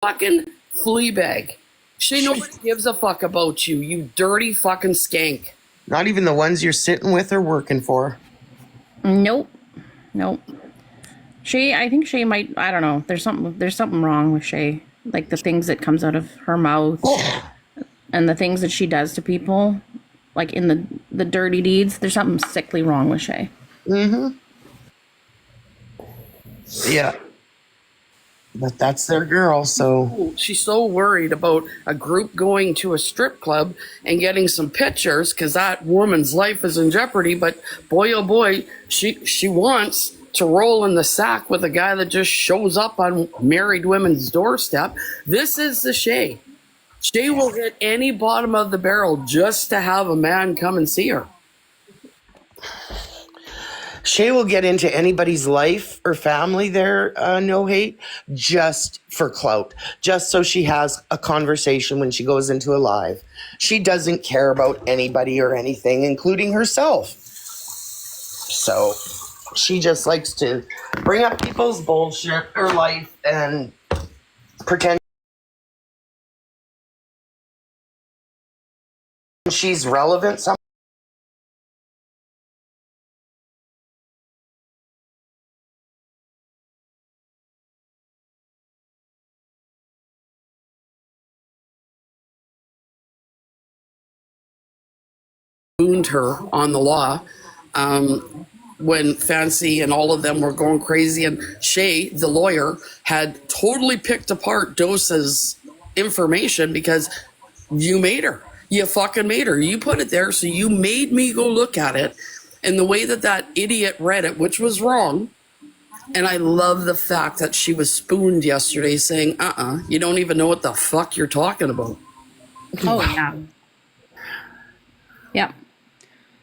fucking flea bag. Shay, nobody gives a fuck about you, you dirty fucking skank. Not even the ones you're sitting with or working for. Nope. Shay, I think Shay might. I don't know. There's something wrong with Shay. Like the things that comes out of her mouth, and the things that she does to people, like in the dirty deeds. There's something sickly wrong with Shay. Mm-hmm. Yeah. But that's their girl, so. She's so worried about a group going to a strip club and getting some pictures because that woman's life is in jeopardy. But boy, oh boy, she wants to roll in the sack with a guy that just shows up on married women's doorstep. This is the Shay. Shay will hit any bottom of the barrel just to have a man come and see her. Shay will get into anybody's life or family there, no hate, just for clout, just so she has a conversation when she goes into a live. She doesn't care about anybody or anything, including herself. So she just likes to bring up people's bullshit or life and pretend she's relevant somehow. Wound her on the law when Fancy and all of them were going crazy, and Shay, the lawyer, had totally picked apart Dosa's information because you made her. You fucking made her. You put it there, so you made me go look at it. And the way that idiot read it, which was wrong, and I love the fact that she was spooned yesterday saying, you don't even know what the fuck you're talking about. Oh, yeah. Yeah.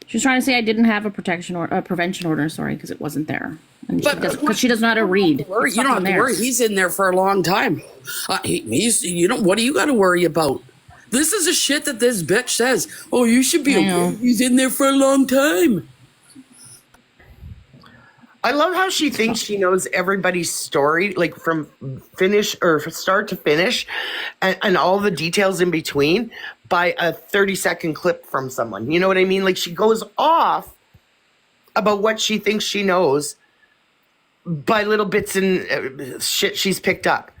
She was trying to say I didn't have a prevention order, sorry, because it wasn't there. And because she doesn't know how to read. You don't have to worry. He's in there for a long time. What do you got to worry about? This is the shit that this bitch says. Oh, you should be okay. He's in there for a long time. I love how she thinks she knows everybody's story, like from finish or start to finish, and all the details in between by a 30-second clip from someone. You know what I mean? Like she goes off about what she thinks she knows by little bits and shit she's picked up.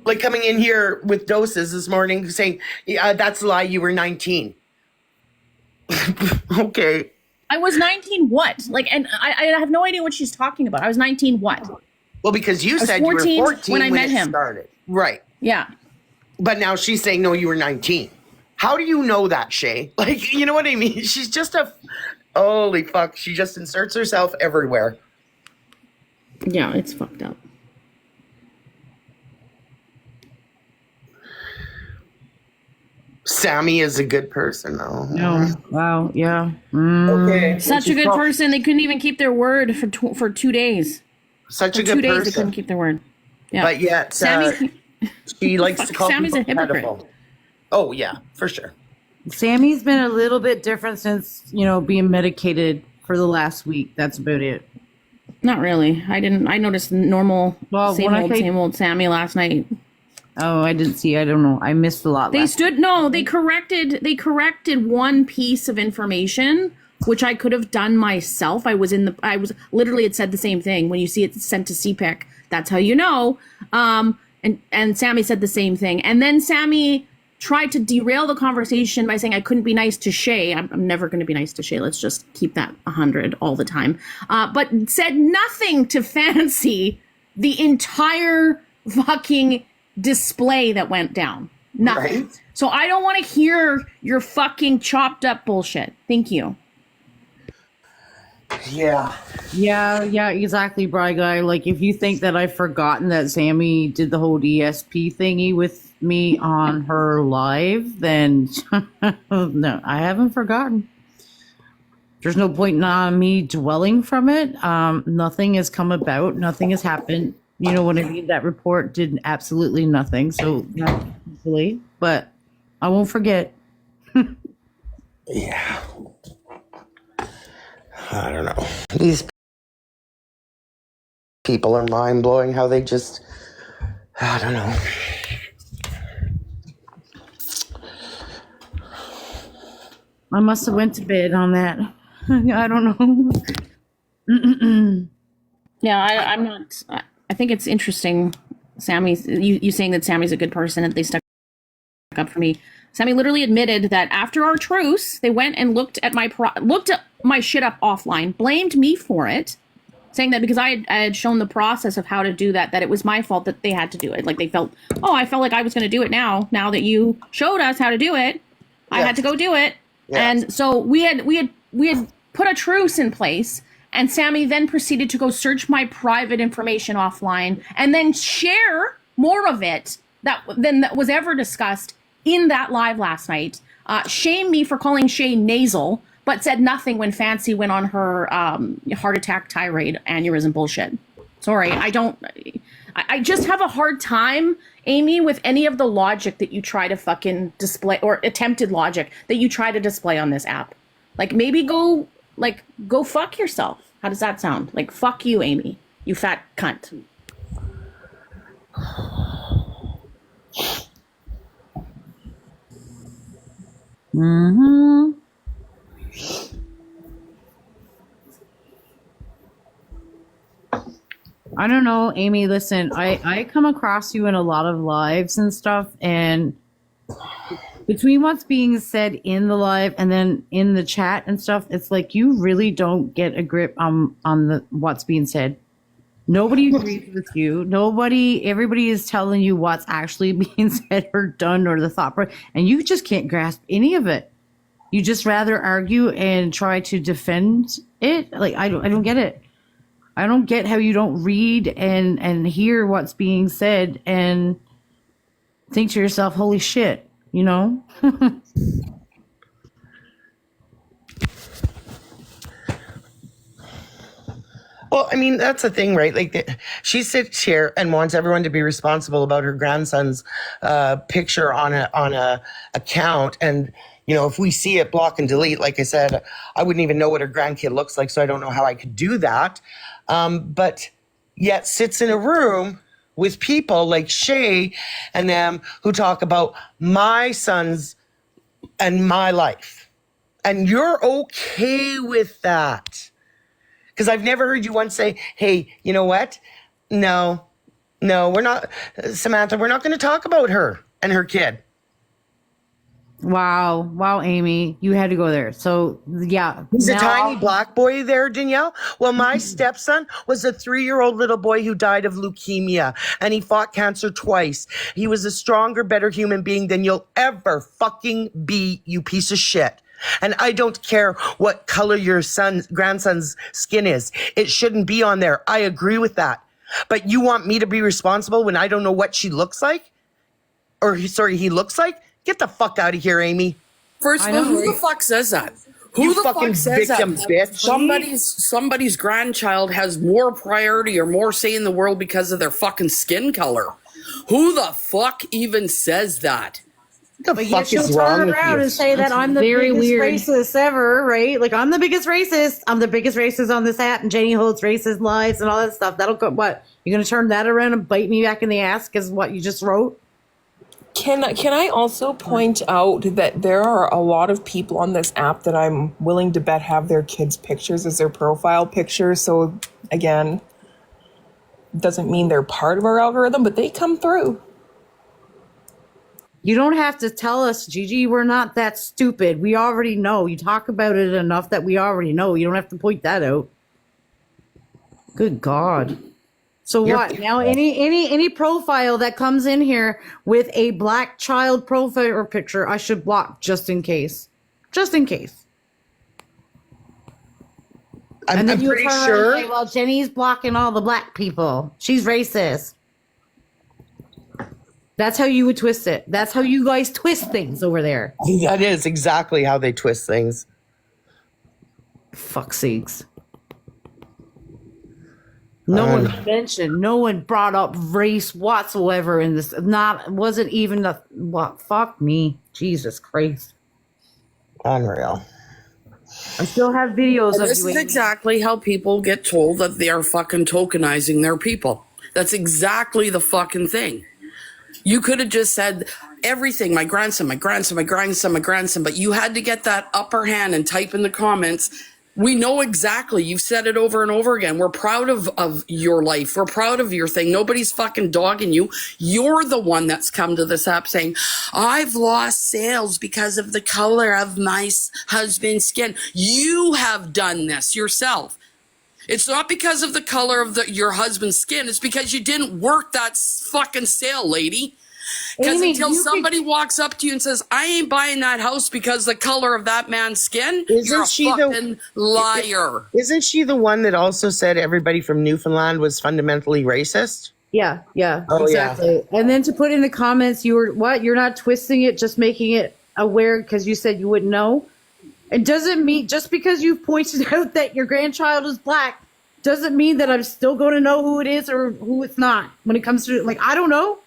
Like coming in here with doses this morning saying, yeah, that's a lie, you were 19. Okay. I was 19 what? Like, and I have no idea what she's talking about. I was 19 what? Well, because you said you were 14 when I met him. Started. Right. Yeah. But now she's saying, no, you were 19. How do you know that, Shay? Like, you know what I mean? She's just holy fuck. She just inserts herself everywhere. Yeah, it's fucked up. Sammy is a good person, though. No. Wow. Yeah. Okay. Such a good person. They couldn't even keep their word for 2 days. Such for a good 2 days, person. They couldn't keep their word. Yeah. But yet, she likes to call Sammy's people a hypocrite. pedophile. Oh, yeah, for sure. Sammy's been a little bit different since, being medicated for the last week. That's about it. Not really. I noticed normal, same old Sammy last night. Oh, I didn't see. I don't know. I missed a lot. They corrected one piece of information, which I could have done myself. I was literally, it said the same thing. When you see it sent to CPEC, that's how you know. And Sammy said the same thing. And then Sammy tried to derail the conversation by saying I couldn't be nice to Shay. I'm never going to be nice to Shay. Let's just keep that 100 all the time. But said nothing to Fancy the entire fucking display that went down. Nothing. Right. So I don't want to hear your fucking chopped up bullshit. Thank you. Yeah, exactly, Bri Guy. Like, if you think that I've forgotten that Sammy did the whole ESP thingy with me on her live, then no, I haven't forgotten. There's no point in me dwelling from it. Nothing has come about. Nothing has happened. You know what I mean? That report did absolutely nothing. So, but I won't forget. Yeah. I don't know. These people are mind-blowing how they just I don't know. I must have went to bed on that. I don't know. Yeah, I'm not. I think it's interesting, Sammy. You saying that Sammy's a good person and they stuck up for me. Sammy literally admitted that after our truce, they went and looked at my shit up offline, blamed me for it, saying that because I had shown the process of how to do that it was my fault that they had to do it. Like they felt, I felt like I was going to do it now that you showed us how to do it. I had to go do it. Yes. And so we had put a truce in place, and Sammy then proceeded to go search my private information offline and then share more of it that was ever discussed in that live last night. Shame me for calling Shay nasal, but said nothing when Fancy went on her heart attack, tirade, aneurysm bullshit. Sorry, I just have a hard time, Amy, with any of the logic that you try to fucking display, or attempted logic that you try to display on this app. Like, maybe go fuck yourself. How does that sound? Like, fuck you, Amy, you fat cunt. Mm-hmm. I don't know, Amy, listen, I come across you in a lot of lives and stuff, and between what's being said in the live and then in the chat and stuff, it's like you really don't get a grip on what's being said. Nobody agrees with you. Everybody is telling you what's actually being said or done or the thought process, and you just can't grasp any of it. You just rather argue and try to defend it. Like, I don't get it. I don't get how you don't read and hear what's being said and think to yourself, holy shit, you know? Well, I mean, that's the thing, right? Like, she sits here and wants everyone to be responsible about her grandson's picture on a account. And, you know, if we see it, block and delete. Like I said, I wouldn't even know what her grandkid looks like, so I don't know how I could do that. But yet sits in a room with people like Shay and them who talk about my sons and my life. And you're okay with that. Because I've never heard you once say, hey, you know what? No, we're not, Samantha, we're not going to talk about her and her kid. Wow, Amy, you had to go there. So, yeah. He's a tiny black boy there, Danielle. Well, my stepson was a 3-year-old little boy who died of leukemia, and he fought cancer twice. He was a stronger, better human being than you'll ever fucking be, you piece of shit. And I don't care what color your grandson's skin is. It shouldn't be on there. I agree with that. But you want me to be responsible when I don't know what she looks like? He looks like? Get the fuck out of here, Amy. First of all, who the fuck says that? Who the fuck says victim, that? bitch. Somebody's grandchild has more priority or more say in the world because of their fucking skin color. Who the fuck even says that? What the fuck is wrong with you? And say that I'm the biggest racist ever, right? Like, I'm the biggest racist. I'm the biggest racist on this app, and Jenny holds racist lives and all that stuff. That'll go. What? You're gonna turn that around and bite me back in the ass because what you just wrote? Can I also point out that there are a lot of people on this app that I'm willing to bet have their kids' pictures as their profile picture. So again, doesn't mean they're part of our algorithm, but they come through. You don't have to tell us, Gigi. We're not that stupid. We already know. You talk about it enough that we already know. You don't have to point that out. Good God. So what? Now any profile that comes in here with a black child profile or picture, I should block just in case. Just in case. And then you turn around and say, well, Jenny's blocking all the black people. She's racist. That's how you would twist it. That's how you guys twist things over there. That is exactly how they twist things. Fuck's sakes. No one mentioned, no one brought up race whatsoever in this. Wasn't even what? Fuck me. Jesus Christ. Unreal. I still have videos of you. This is exactly how people get told that they are fucking tokenizing their people. That's exactly the fucking thing. You could have just said everything, my grandson, my grandson, my grandson, my grandson, but you had to get that upper hand and type in the comments. We know exactly. You've said it over and over again. We're proud of your life. We're proud of your thing. Nobody's fucking dogging you. You're the one that's come to this app saying, I've lost sales because of the color of my husband's skin. You have done this yourself. It's not because of the color of your husband's skin. It's because you didn't work that fucking sale, lady. Because until somebody walks up to you and says, I ain't buying that house because the color of that man's skin, you're a fucking liar. Isn't she the one that also said everybody from Newfoundland was fundamentally racist? Yeah, Oh, exactly. Yeah. And then to put in the comments, you're not twisting it, just making it aware because you said you wouldn't know. It doesn't mean, just because you've pointed out that your grandchild is black, doesn't mean that I'm still going to know who it is or who it's not. When it comes to, like, I don't know.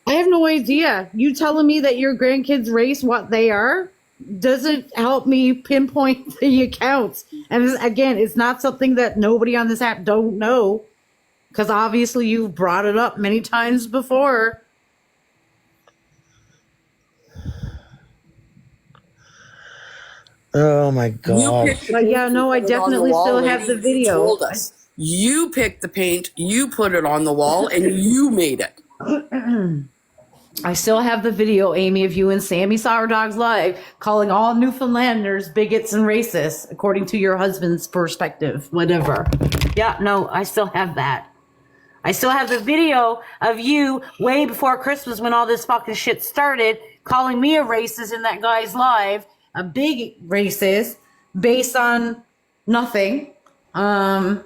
I have no idea. You telling me that your grandkids' race, what they are, doesn't help me pinpoint the accounts. And again, it's not something that nobody on this app don't know, because obviously you've brought it up many times before. Oh my god! But yeah, no, I definitely still have the video. You told us. You picked the paint, you put it on the wall, and you made it. I still have the video, Amy, of you and Sammy Sourdog's live calling all Newfoundlanders bigots and racists, according to your husband's perspective, whatever. Yeah, no, I still have that. I still have the video of you way before Christmas when all this fucking shit started, calling me a racist in that guy's live, a big racist, based on nothing, and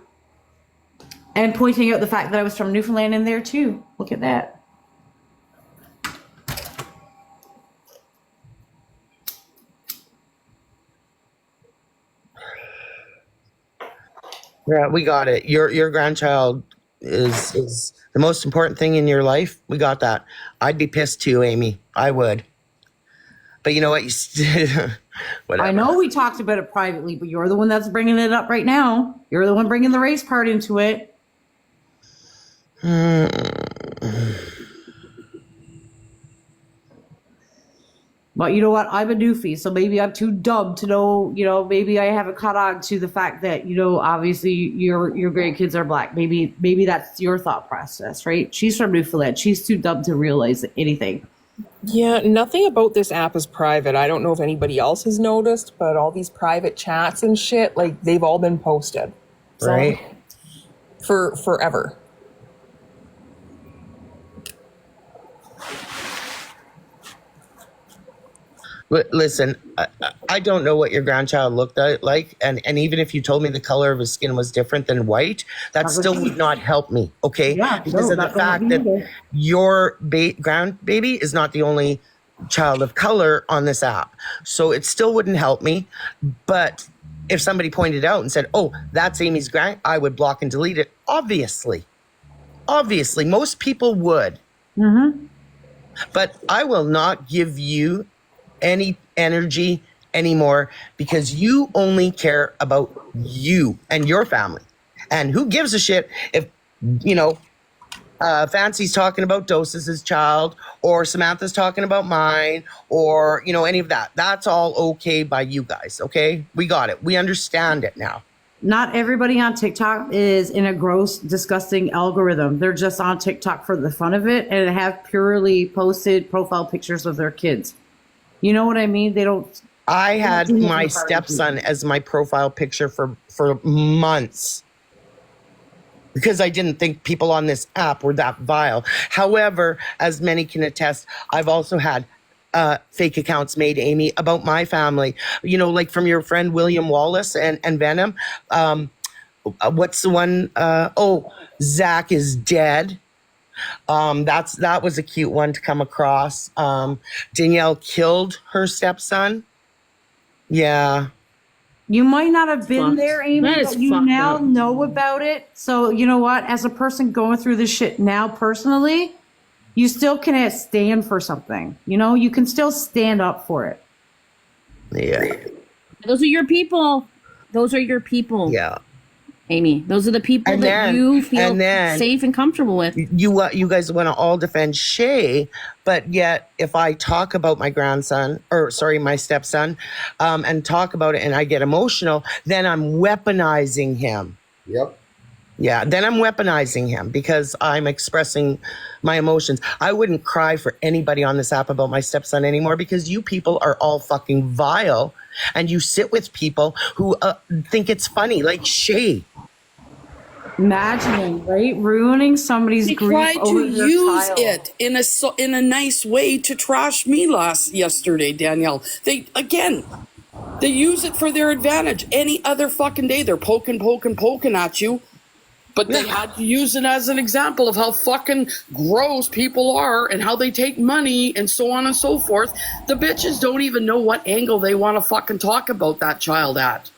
pointing out the fact that I was from Newfoundland in there too. Look at that. Yeah, we got it. Your grandchild is the most important thing in your life. We got that. I'd be pissed too, Amy. I would. But you know what? Whatever. I know we talked about it privately, but you're the one that's bringing it up right now. You're the one bringing the race part into it. But you know what? I'm a newfie, so maybe I'm too dumb to know, maybe I haven't caught on to the fact that, obviously your grandkids are black. Maybe that's your thought process, right? She's from Newfoundland. She's too dumb to realize anything. Yeah, nothing about this app is private. I don't know if anybody else has noticed, but all these private chats and shit, like, they've all been posted. So, right? For forever. Listen, I don't know what your grandchild looked like, and even if you told me the color of his skin was different than white, that still would not help me, okay? Yeah, because of the fact that your grandbaby is not the only child of color on this app, so it still wouldn't help me. But if somebody pointed out and said, "Oh, that's Amy's grand," I would block and delete it. Obviously, most people would. Mm-hmm. But I will not give you any energy anymore, because you only care about you and your family. And who gives a shit if, Fancy's talking about Dosis's child, or Samantha's talking about mine, or, any of that. That's all okay by you guys, okay? We got it. We understand it now. Not everybody on TikTok is in a gross, disgusting algorithm. They're just on TikTok for the fun of it and have purely posted profile pictures of their kids. You know what I mean? They don't. I had my stepson as my profile picture for months, because I didn't think people on this app were that vile. However, as many can attest, I've also had fake accounts made, Amy, about my family. Like from your friend William Wallace and Venom. What's the one? Zach is dead. That was a cute one to come across. Danielle killed her stepson. Yeah. You might not have been there, Amy, but you now up. know about it. So you know what? As a person going through this shit now personally, you still can stand for something. You can still stand up for it. Yeah. Those are your people. Those are your people. Yeah. Amy. Those are the people And that then- you feel and then- safe and comfortable with. You guys want to all defend Shay, but yet if I talk about my grandson, or sorry, my stepson, and talk about it and I get emotional, then I'm weaponizing him. Yep. Yeah, then I'm weaponizing him because I'm expressing my emotions. I wouldn't cry for anybody on this app about my stepson anymore because you people are all fucking vile and you sit with people who think it's funny, like Shay. Imagining, right? Ruining somebody's They grief tried over to their use child. it in a nice way to trash me yesterday, Danielle. They use it for their advantage. Any other fucking day, they're poking at you. But they had to use it as an example of how fucking gross people are and how they take money and so on and so forth. The bitches don't even know what angle they want to fucking talk about that child at.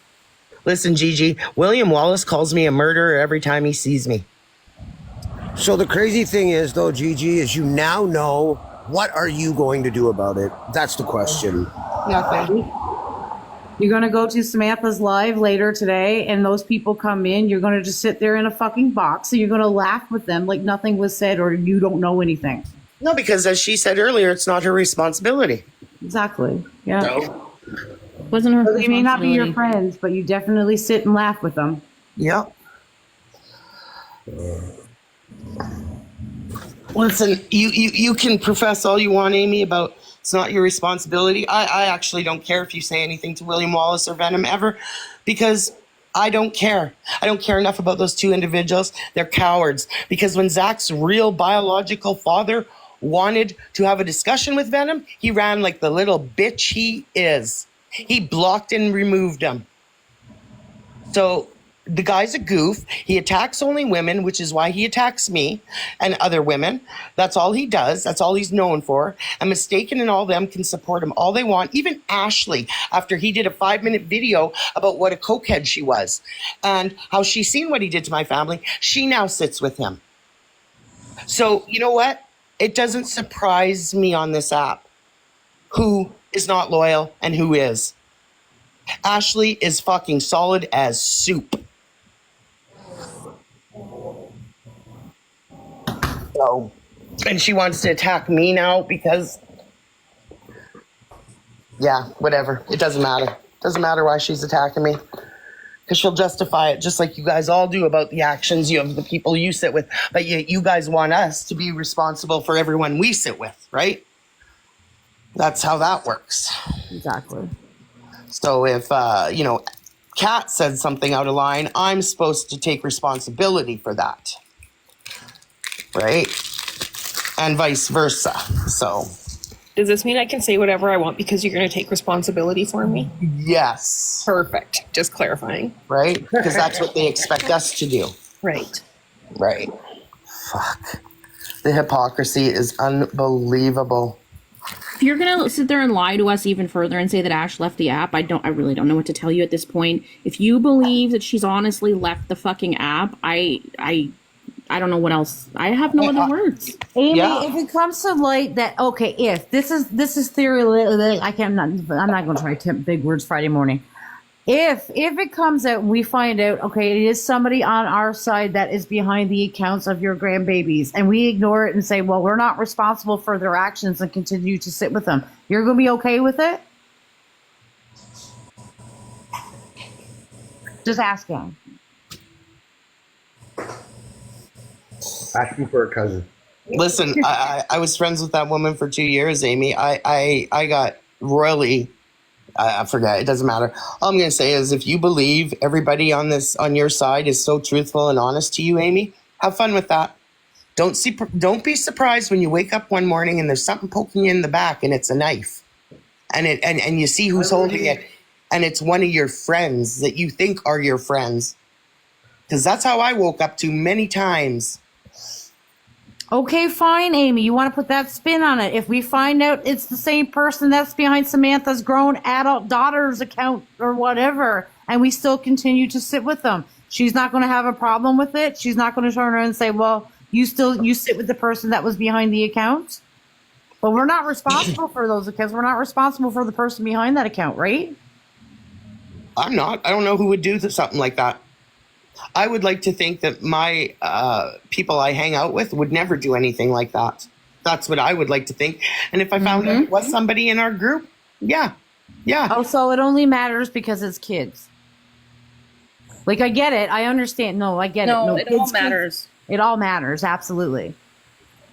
Listen, Gigi, William Wallace calls me a murderer every time he sees me. So the crazy thing is, though, Gigi, is you now know what are you going to do about it? That's the question. Nothing. You're going to go to Samantha's live later today, and those people come in. You're going to just sit there in a fucking box, and you're going to laugh with them like nothing was said or you don't know anything. No, because as she said earlier, it's not her responsibility. Exactly. Yeah. No. Wasn't her They may not be your responsibility. friends, but you definitely sit and laugh with them. Yep. Listen, you can profess all you want, Amy, about it's not your responsibility. I actually don't care if you say anything to William Wallace or Venom ever, because I don't care. I don't care enough about those two individuals. They're cowards. Because when Zach's real biological father wanted to have a discussion with Venom, he ran like the little bitch he is. He blocked and removed him. So the guy's a goof. He attacks only women, which is why he attacks me and other women. That's all he does. That's all he's known for. And Mistaken and all them can support him all they want. Even Ashley, after he did a 5-minute video about what a cokehead she was and how she's seen what he did to my family, she now sits with him. So you know what? It doesn't surprise me on this app who is not loyal and who is. Ashley is fucking solid as soup. So, and she wants to attack me now because, yeah, whatever. It doesn't matter. Doesn't matter why she's attacking me. Because she'll justify it just like you guys all do about the actions of the people you sit with. But you guys want us to be responsible for everyone we sit with, right? That's how that works. Exactly. So if, Kat said something out of line, I'm supposed to take responsibility for that. Right? And vice versa. So, Does this mean I can say whatever I want because you're going to take responsibility for me? yes. Perfect. Just clarifying. Right? Because that's what they expect us to do. Right. Right. Fuck. The hypocrisy is unbelievable. If you're gonna sit there and lie to us even further and say that Ash left the app, I really don't know what to tell you at this point. If you believe that she's honestly left the fucking app, I don't know what else. I have no other words. Amy, Yeah. if it comes to light that, okay, if this is theory, I'm not going to try big words Friday morning. If it comes out and we find out, okay, it is somebody on our side that is behind the accounts of your grandbabies, and we ignore it and say, well, we're not responsible for their actions and continue to sit with them, you're going to be okay with it? Just asking. Asking for a cousin. Listen, I was friends with that woman for 2 years, Amy. I got royally, I forget, it doesn't matter. All I'm going to say is if you believe everybody on your side is so truthful and honest to you, Amy, have fun with that. Don't be surprised when you wake up one morning and there's something poking you in the back and it's a knife. And you see who's holding it. And it's one of your friends that you think are your friends. Because that's how I woke up to many times. Okay, fine, Amy. You want to put that spin on it. If we find out it's the same person that's behind Samantha's grown adult daughter's account or whatever, and we still continue to sit with them, she's not going to have a problem with it. She's not going to turn around and say, well, you sit with the person that was behind the account. But we're not responsible for those accounts. We're not responsible for the person behind that account, right? I'm not. I don't know who would do something like that. I would like to think that my people I hang out with would never do anything like that. That's what I would like to think. And if I found out it was somebody in our group, yeah. Oh, so it only matters because it's kids. Like, I get it. I understand. No, I get it. No, No, it all kids- matters. It all matters. Absolutely.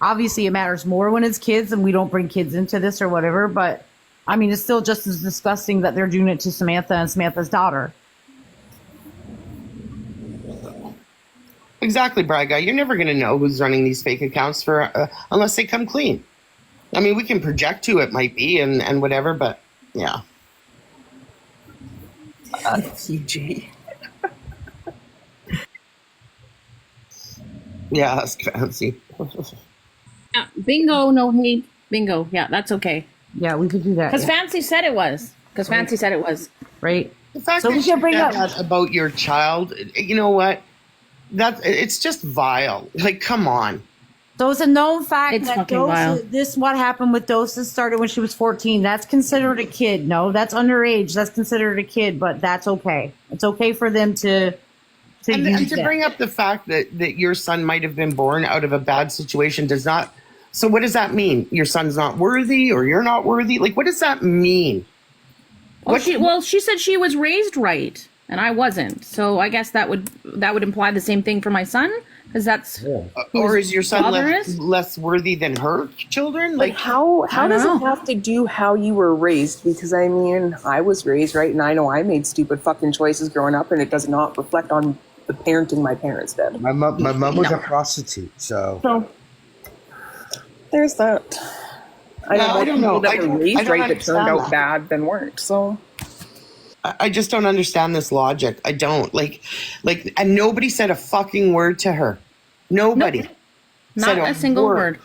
Obviously, it matters more when it's kids and we don't bring kids into this or whatever. But I mean, it's still just as disgusting that they're doing it to Samantha and Samantha's daughter. Exactly, Braga. You're never going to know who's running these fake accounts for unless they come clean. I mean, we can project who it might be and whatever, but yeah. CG. Yeah, that's fancy. Yeah, bingo, no hate. Bingo. Yeah, that's okay. Yeah, we could do that. Because Yeah. Fancy said it was. Because Fancy said it was. Right? The fact So that we can you bring said up- that about your child, you know what? It's just vile. Like, come on. So it's a known fact It's that fucking vile. what happened with Dosa started when she was 14. That's considered a kid. No, that's underage. That's considered a kid, but that's okay. It's okay for them to And use to that. bring up the fact that your son might have been born out of a bad situation does not. So what does that mean? Your son's not worthy, or you're not worthy? Like, what does that mean? Well, she said she was raised right, and I wasn't. So I guess that would imply the same thing for my son, because that's Or is your son father less, is? less worthy than her children? Like, how I does don't it know. have to do how you were raised? Because I mean, I was raised right, and I know I made stupid fucking choices growing up, and it does not reflect on the parenting my parents did. My mom was a prostitute, so So there's that. I Yeah, know I don't know. people that I were don't- I raised don't right that turned understand out that. bad than weren't. So I just don't understand this logic. I don't like, and nobody said a fucking word to her. Nobody. Not said a single word.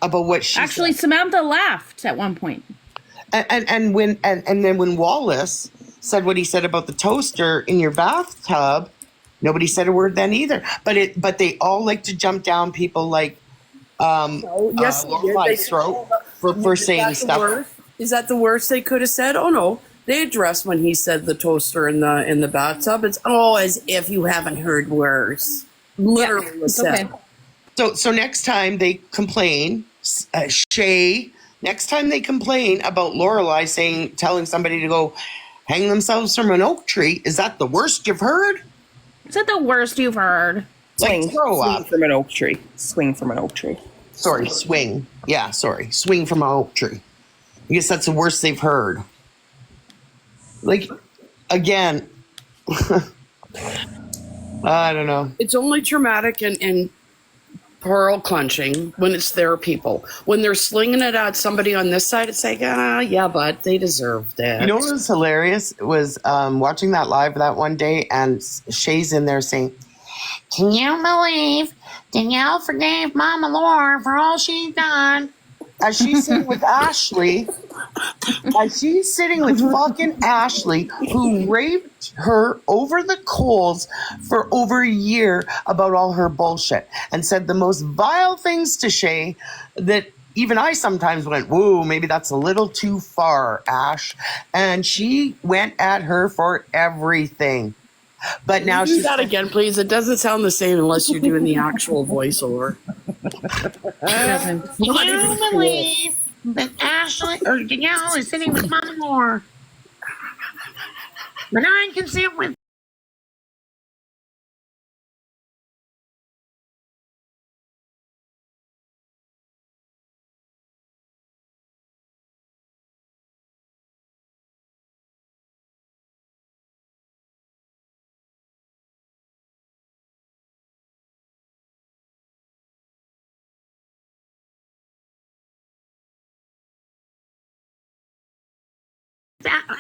about what she Actually, said. Samantha laughed at one point. And then when Wallace said what he said about the toaster in your bathtub, nobody said a word then either. But they all like to jump down people like Yes, Lorelai's throat for saying stuff. Is that the worst they could have said? Oh no, they addressed when he said the toaster in the bathtub. It's as if you haven't heard worse. Literally was said. Okay. So next time they complain, Shay. Next time they complain about Lorelai telling somebody to go hang themselves from an oak tree, is that the worst you've heard? Is that the worst you've heard? Like, grow swing up. from an oak tree. Swing from an oak tree. Sorry, swing. Yeah, sorry, swing from an oak tree. I guess that's the worst they've heard. Like, again, I don't know. It's only traumatic and pearl clenching when it's their people. When they're slinging it at somebody on this side, it's like, yeah, but they deserved it. You know what was hilarious was watching that live that one day, and Shay's in there saying, "Can you believe Danielle forgave Mama Laura for all she's done?" As she's sitting with Ashley, fucking Ashley, who raped her over the coals for over a year about all her bullshit, and said the most vile things to Shay that even I sometimes went, whoa, maybe that's a little too far, Ash. And she went at her for everything. But now do she's that again, please. It doesn't sound the same unless you're doing the actual voiceover. Doesn't. Can you believe that Ashley or Danielle is sitting with Mama Moore? But I can sit with.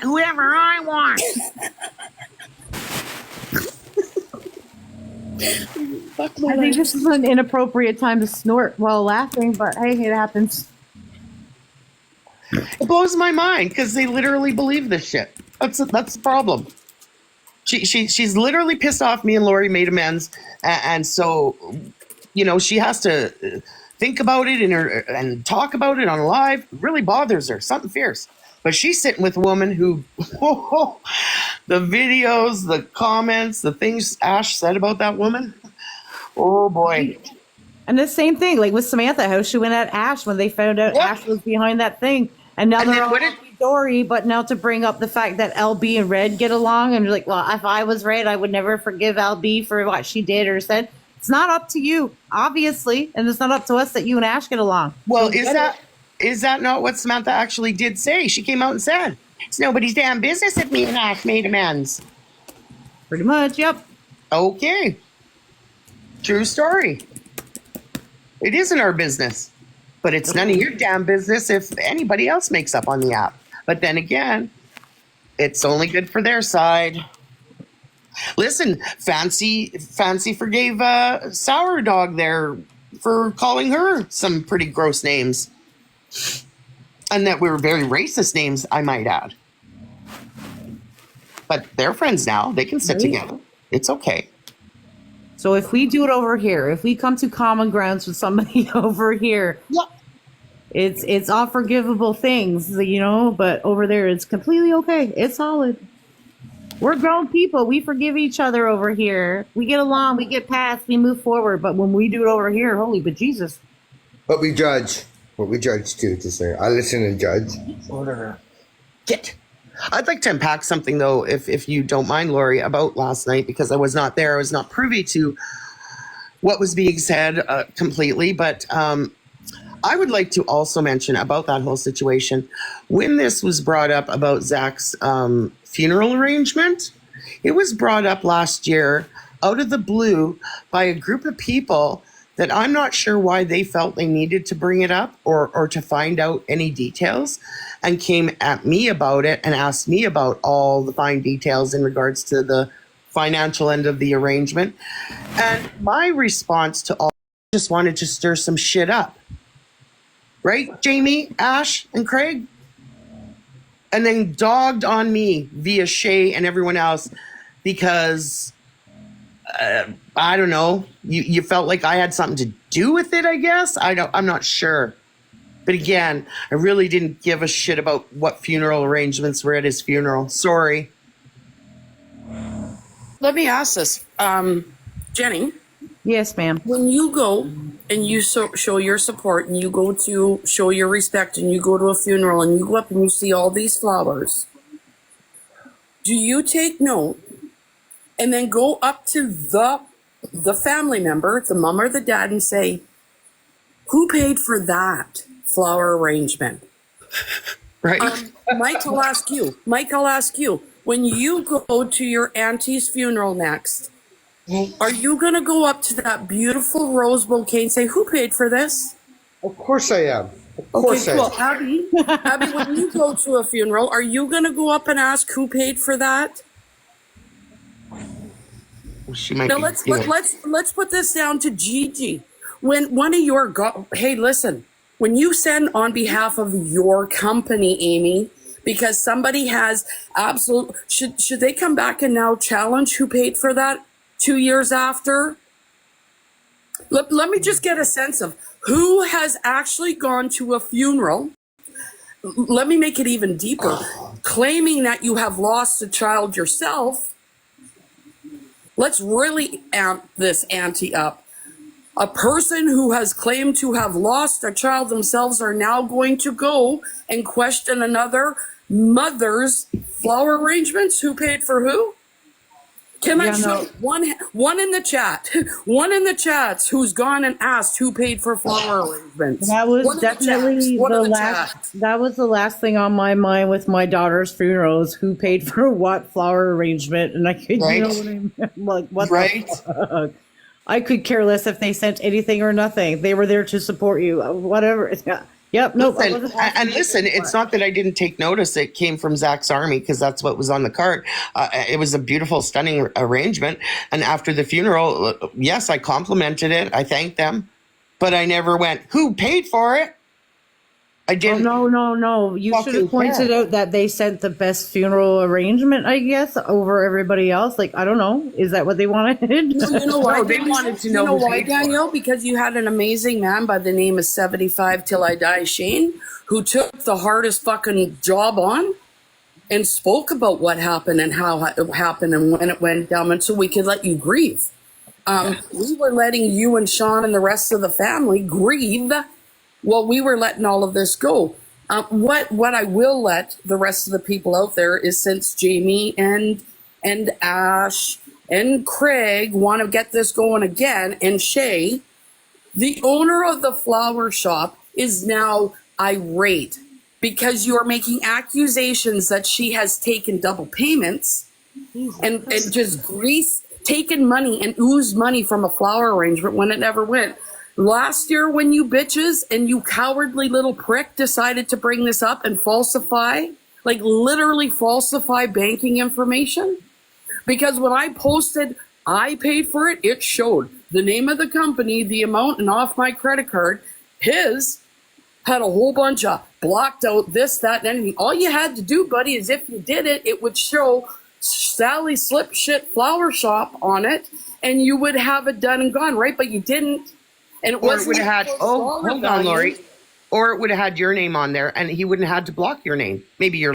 Whoever I want. I think this is an inappropriate time to snort while laughing, but hey, it happens. It blows my mind because they literally believe this shit. That's the problem. She's literally pissed off. Me and Lori made amends, and so she has to think about it and talk about it on live. It really bothers her. Something fierce. But she's sitting with a woman who, the videos, the comments, the things Ash said about that woman. Oh boy. And the same thing, like with Samantha, how she went at Ash when they found out Yep. Ash was behind that thing. And now And they're then all what did- Dory, but now to bring up the fact that LB and Red get along, and you're like, well, if I was Red, I would never forgive LB for what she did or said. It's not up to you, obviously, and it's not up to us that you and Ash get along. Well, So is that not what Samantha actually did say? She came out and said, it's nobody's damn business if me and Ash made amends. pretty much, yep. Okay. True story. It isn't our business, but it's none of your damn business if anybody else makes up on the app. But then again, it's only good for their side. Listen, Fancy forgave Sour Dog there for calling her some pretty gross names. And that were very racist names, I might add. But they're friends now. They can sit together. It's okay. So if we do it over here, if we come to common grounds with somebody over here, Yeah. it's all forgivable things, you know, but over there it's completely okay. It's solid. We're grown people. We forgive each other over here. We get along, we get past, we move forward. But when we do it over here, holy but Jesus. But we judge. But we judge too, to say. I listen and judge. Get. I'd like to unpack something, though, if you don't mind, Lori, about last night, because I was not there. I was not privy to what was being said completely. But I would like to also mention about that whole situation. When this was brought up about Zach's funeral arrangement, it was brought up last year out of the blue by a group of people that I'm not sure why they felt they needed to bring it up or to find out any details, and came at me about it and asked me about all the fine details in regards to the financial end of the arrangement. And my response to all just wanted to stir some shit up. Right, Jamie, Ash, and Craig? And then dogged on me via Shay and everyone else because I don't know. You felt like I had something to do with it, I guess. I'm not sure. But again, I really didn't give a shit about what funeral arrangements were at his funeral. Sorry. Let me ask this, Jenny. Yes, ma'am. When you go and you show your support and you go to show your respect and you go to a funeral and you go up and you see all these flowers, do you take note and then go up to the family member, the mom or the dad, and say, who paid for that flower arrangement? Right? Mike, I'll ask you, when you go to your auntie's funeral next, are you going to go up to that beautiful rose bouquet and say, who paid for this? Of course I am. Of course Okay, cool. I am. Abby, when you go to a funeral, are you going to go up and ask who paid for that? She might Now be, let's put this down to Gigi. When one of your hey, listen, when you send on behalf of your company, Amy, because somebody has should they come back and now challenge who paid for that 2 years after? Let me just get a sense of who has actually gone to a funeral. Let me make it even deeper. Claiming that you have lost a child yourself. Let's really amp this ante up. A person who has claimed to have lost a child themselves are now going to go and question another mother's flower arrangements. Who paid for who? Can I show one in the chat? One in the chats who's gone and asked who paid for flower arrangements. That was definitely the last. That was the last thing on my mind with my daughter's funeral is who paid for what flower arrangement, and I could, Right. you know what I mean? Like what? Right. The fuck? I could care less if they sent anything or nothing. They were there to support you. Whatever. Yep. Nope. And listen, it's not that I didn't take notice. It came from Zach's Army because that's what was on the card. It was a beautiful, stunning arrangement. And after the funeral, yes, I complimented it. I thanked them, but I never went, who paid for it? I Oh, didn't no. You should fucking have pointed care. out that they sent the best funeral arrangement, I guess, over everybody else. Like, I don't know. Is that what they wanted? Well, you know why? No, they wanted to You know know who why, paid for it. Danielle? Because you had an amazing man by the name of 75 Till I Die Shane, who took the hardest fucking job on and spoke about what happened and how it happened and when it went down, and so we could let you grieve. We were letting you and Sean and the rest of the family grieve while we were letting all of this go. What I will let the rest of the people out there is, since Jamie and Ash and Craig want to get this going again, and Shay, the owner of the flower shop, is now irate because you are making accusations that she has taken double payments and just taken money and oozed money from a flower arrangement when it never went. Last year, when you bitches and you cowardly little prick decided to bring this up and falsify, like literally falsify banking information, because when I posted I paid for it, it showed the name of the company, the amount, and off my credit card. His had a whole bunch of blocked out this, that, and anything. All you had to do, buddy, is if you did it, it would show Sally Slip Shit Flower Shop on it, and you would have it done and gone, right? But you didn't. And it Or it would have had, wasn't hold on, Lori. Or it would have had your name on there and he wouldn't have had to block your name. Maybe your